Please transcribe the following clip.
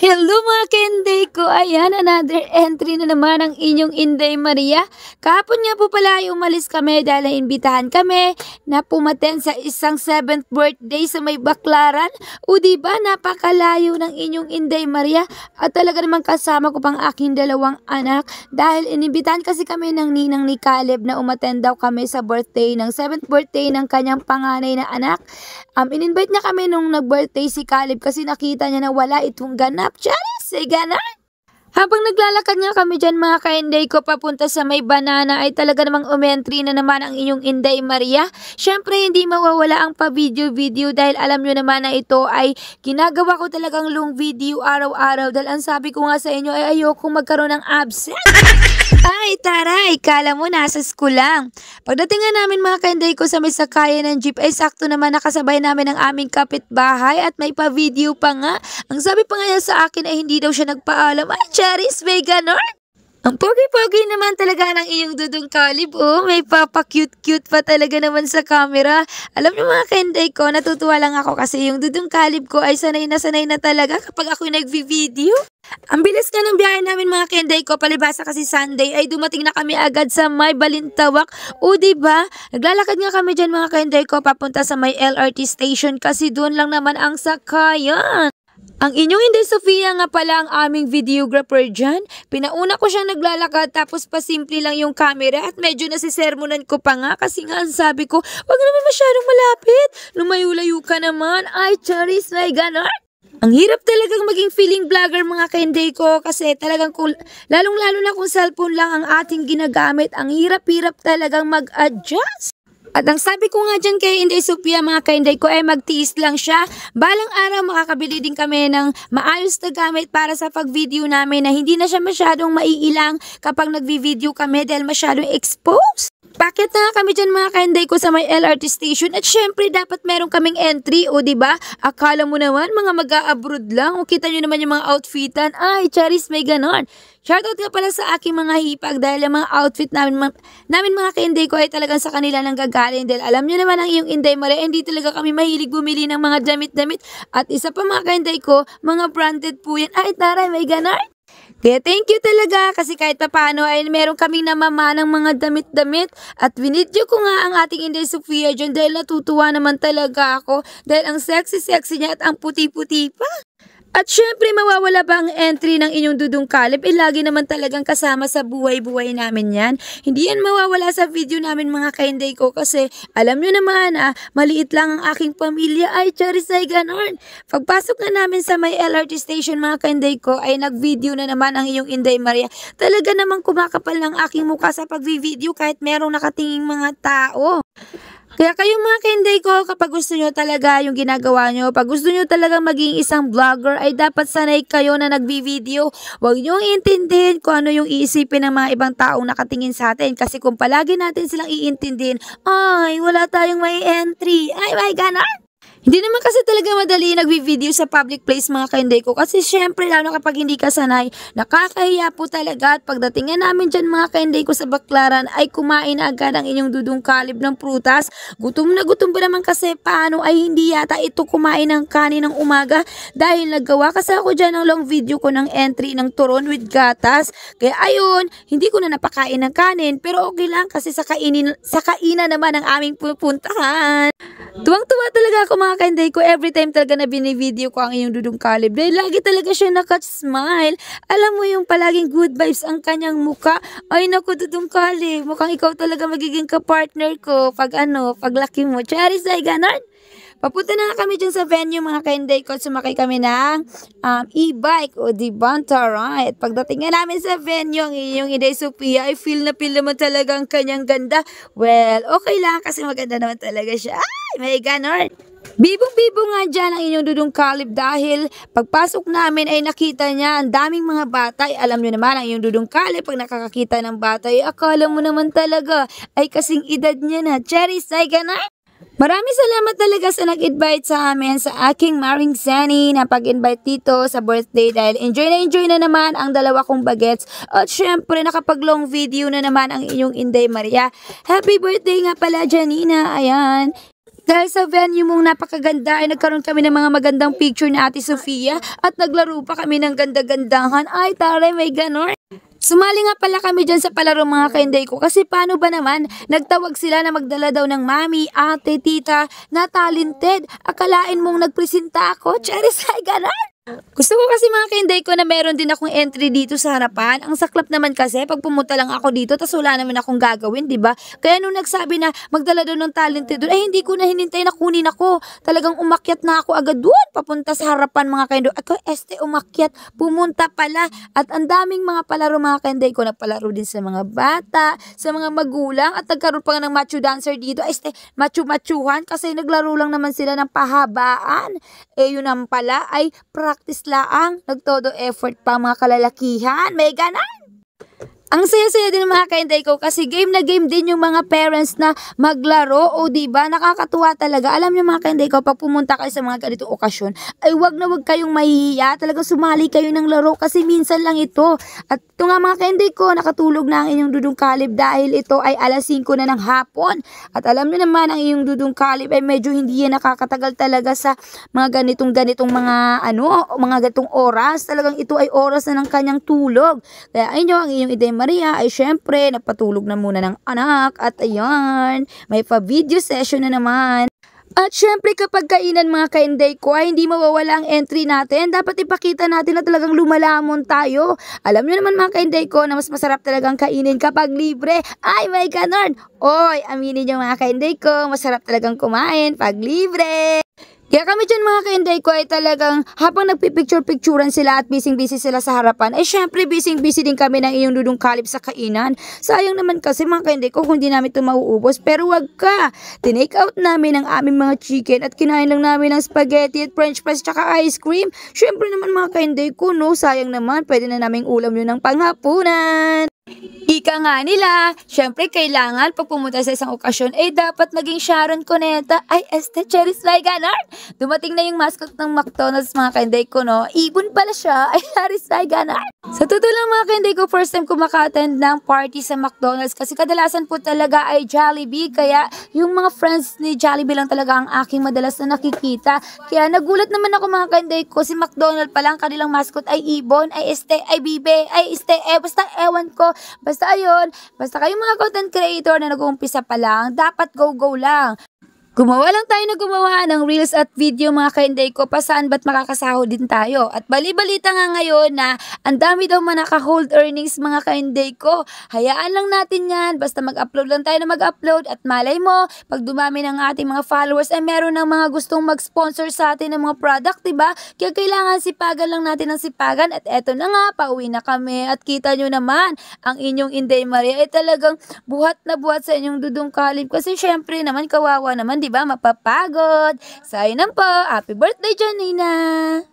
Hello mga Kenday ko! Ayan, another entry na naman ang inyong Inday Maria. Kahapon nga po pala ay umalis kami dahil naimbitahan kami na pumaten sa isang 7th birthday sa may Baklaran. O diba, napakalayo ng inyong Inday Maria at talaga naman kasama ko pang aking dalawang anak dahil inimbitahan kasi kami ng ninang ni Caleb na umaten daw kami sa birthday ng 7th birthday ng kanyang panganay na anak. In-invite niya kami nung nag-birthday si Caleb kasi nakita niya na wala itong ganap. Charis, say ganon. Habang naglalakad nga kami dyan mga ka-Inday ko papunta sa may banana ay talaga namang umentry na naman ang inyong Inday Maria. Syempre hindi mawawala ang pa-video-video dahil alam nyo naman na ito ay ginagawa ko talagang long video araw-araw dahil ang sabi ko nga sa inyo ay ayokong magkaroon ng absent. Ay, taray, kala mo nasa school lang. Pagdating nga namin mga ka-Inday ko sa may sakayan ng jeep ay sakto naman nakasabay namin ang aming kapitbahay at may pa-video pa nga. Ang sabi pa nga niya sa akin ay hindi daw siya nagpaalam. Ay, Charis, may ganon. Ang pogi-pogi naman talaga ng iyong Dudong Caleb, oh. May papa-cute-cute pa talaga naman sa camera. Alam niyo mga ka-Inday ko, natutuwa lang ako kasi yung Dudong Caleb ko ay sanay na talaga kapag ako nag-video. Ang bilis nga ng biyahe namin mga ka-Inday ko, palibasa kasi Sunday ay dumating na kami agad sa may Balintawak. O diba, naglalakad nga kami dyan mga ka-Inday ko papunta sa may LRT station kasi doon lang naman ang sakayan. Ang inyong Inday Sofia nga pala ang aming videographer dyan. Pinauna ko siyang naglalakad tapos pasimple lang yung camera at medyo nasisermonan ko pa nga kasi nga ang sabi ko, wag naman masyadong malapit. Lumayo-layo ka naman. Ay, Charis, may ganon. Ang hirap talagang maging feeling vlogger mga ka-Inday ko kasi talagang lalong-lalo na kung cellphone lang ang ating ginagamit, ang hirap-hirap talagang mag-adjust. At ang sabi ko nga dyan kay Inday Sofia mga ka-Inday ko ay magtiis lang siya. Balang araw makakabili din kami ng maayos na gamit para sa pag-video namin na hindi na siya masyadong maiilang kapag nag-video kami dahil masyadong exposed. Bakit na kami dyan mga ka-Inday ko sa may LRT station at syempre dapat meron kaming entry o diba? Akala mo naman mga mag-a-abroad lang o kita nyo naman yung mga outfitan. Ay, Charis, may ganon. Shoutout nga pala sa aking mga hipag dahil ang mga outfit namin mga ka-Inday ko ay talagang sa kanila nang gagaling dahil alam nyo naman ang iyong Inday Maria, hindi talaga kami mahilig bumili ng mga damit-damit at isa pa mga ka-Inday ko, mga branded po yan. Ay, taray, may ganon. Kaya thank you talaga kasi kahit paano ay meron kaming namamanang mga damit-damit at binidyo ko nga ang ating Inday Sofia dyan dahil natutuwa naman talaga ako dahil ang sexy-sexy niya at ang puti-puti pa. At syempre mawawala ba ang entry ng inyong Dudong Caleb? Lagi naman talagang kasama sa buhay-buhay namin yan. Hindi yan mawawala sa video namin mga ka-Inday ko kasi alam nyo naman maliit lang ang aking pamilya. Ay, Charis, ay ganon. Pagpasok na namin sa may LRT station mga ka-Inday ko ay nag-video na naman ang inyong Inday Maria. Talaga namang kumakapal ng aking mukha sa pag-video kahit merong nakatinging mga tao. Kaya kayo mga ka-Inday ko, kapag gusto nyo talaga yung ginagawa nyo, pag gusto nyo talaga maging isang vlogger, ay dapat sanay kayo na nag-video. Huwag nyo iintindihin kung ano yung iisipin ng mga ibang taong nakatingin sa atin. Kasi kung palagi natin silang iintindihin, ay, wala tayong may entry. Ay, may ganon. Hindi naman kasi talaga madali nagvi-video sa public place mga ka-Inday ko kasi syempre lalo kapag hindi ka sanay, nakakahiya po talaga at pagdating nga namin dyan mga ka-Inday ko sa Baklaran ay kumain na agad ang inyong Dudong Caleb ng prutas. Gutom na gutom pa naman kasi paano ay hindi yata ito kumain ng kanin ng umaga dahil naggawa kasi ako dyan ng long video ko ng entry ng turon with gatas. Kaya ayun, hindi ko na napakain ng kanin pero okay lang kasi sa kainan naman ang aming pupuntahan. Tuwang-tuwa talaga ako mga ka-Inday ko every time talaga na binivideo ko ang inyong Dudong Caleb dahil lagi talaga siya naka-smile. Alam mo yung palaging good vibes ang kanyang muka. Ay naku Dudong Caleb, mukhang ikaw talaga magiging ka-partner ko pag paglaki mo. Charis, ay ganon. Papunta na kami dyan sa venue mga ka-Inday ko. Sumakay kami ng e-bike o diba? Taray. At pagdating nga namin sa venue, ang inyong Inday Sofia ay feel naman talaga ang kanyang ganda. Well, okay lang kasi maganda naman talaga siya. Ay, may ganon. Bibong-bibo nga dyan ang inyong Dudong Caleb dahil pagpasok namin ay nakita niya ang daming mga bata. Alam nyo naman ang inyong Dudong Caleb pag nakakakita ng bata ay akala mo naman talaga ay kasing edad niya na. Charis, ay ganon. Maraming salamat talaga sa nag-invite sa amin sa aking Maring Zani na pag-invite dito sa birthday dahil enjoy na naman ang dalawa kong bagets at syempre nakapag-long video na naman ang inyong Inday Maria. Happy birthday nga pala Janina, ayan. Dahil sa venue mong napakaganda ay nagkaroon kami ng mga magandang picture ni Ate Sofia at naglaro pa kami ng ganda-gandahan. Ay, taray, may ganon. Sumali nga pala kami dyan sa palaro mga kainday ko kasi paano ba naman nagtawag sila na magdala daw ng mami, ate, tita na talented. Akalain mong nagpresenta ako? Charis, ay ganon. Gusto ko kasi mga kainday ko na meron din akong entry dito sa harapan. Ang saklap naman kasi pag pumunta lang ako dito tas wala naman akong gagawin, di ba? Kaya nung nagsabi na magdala doon ng talented doon, ay hindi ko na hinintay na kunin ako. Talagang umakyat na ako agad doon papunta sa harapan mga kainday. Ako umakyat, pumunta pala. At ang daming mga palaro mga kainday ko, nagpalaro din sa mga bata, sa mga magulang at nagkaroon pa nga ng macho dancer dito. Macho-machuhan kasi naglaro lang naman sila ng pahabaan. Yun naman pala ay practice laang, nagtodo effort pa mga kalalakihan. May ganan! Ang saya-saya din mga kainday ko kasi game na game din yung mga parents na maglaro o diba nakakatuwa talaga. Alam niyo mga kainday ko pag pumunta kayo sa mga ganitong okasyon ay wag na wag kayong mahihiya. Talagang sumali kayo ng laro kasi minsan lang ito. At ito nga mga kainday ko nakatulog na ang inyong dudong kalib dahil ito ay alas 5 na ng hapon. At alam niyo naman ang inyong dudong kalib ay medyo hindi yan nakakatagal talaga sa mga ganitong mga ganitong oras. Talagang ito ay oras na ng kanyang tulog. Kaya ayun ang inyong Inday Maria ay syempre napatulog na muna ng anak at ayan, may pa-video session na naman. At syempre kapag kainan mga kainday ko ay hindi mawawala ang entry natin. Dapat ipakita natin na talagang lumalamon tayo. Alam nyo naman mga kainday ko na mas masarap talagang kainin kapag libre. Ay may ganon. Oy, aminin nyo mga kainday ko, masarap talagang kumain pag libre. Kaya kami dyan mga kainday ko ay talagang habang nagpipicture-picturan sila at busy-busy sila sa harapan, ay syempre busy-busy din kami ng iyong dudong kalib sa kainan. Sayang naman kasi mga kainday ko kung di namin ito mauubos. Pero wag ka! Tinake out namin ang aming mga chicken at kinain lang namin ng spaghetti at french fries tsaka ice cream. Syempre naman mga kainday ko, no? Sayang naman, pwede na naming ulam yun ng panghapunan. Ika nga nila, syempre kailangan pag pumunta sa isang okasyon ay dapat maging Sharon Cuneta ay Cherry Sliganar. Dumating na yung mascot ng McDonald's mga kainday ko, no? Ibon pala siya ay Cherry Sliganar. Sa totoo lang mga kainday ko, first time ko maka-attend ng party sa McDonald's kasi kadalasan po talaga ay Jollibee. Kaya yung mga friends ni Jollibee lang talaga ang aking madalas na nakikita. Kaya nagulat naman ako mga kainday ko, si McDonald's pala ang kanilang mascot ay ibon, ay bibe, basta ewan ko. Basta ayun, basta kayong mga content creator na nag-uumpisa pa lang, dapat go-go lang. Gumawa lang tayo na gumawa ng reels at video mga kainday ko, pasaan ba't makakasahod din tayo. At bali-balita nga ngayon na ang dami daw manaka-hold earnings mga kainday ko. Hayaan lang natin yan, basta mag-upload lang tayo na mag-upload at malay mo, pag dumami ng ating mga followers ay meron ng mga gustong mag-sponsor sa atin ng mga product, diba? Kaya kailangan sipagan lang natin ng sipagan at eto na nga, pauwi na kami at kita nyo naman, ang inyong Inday Maria ay talagang buhat na buhat sa inyong dudong kalib kasi syempre naman kawawa naman, diba? Mapapagod. Sayang po. Happy birthday, Janina!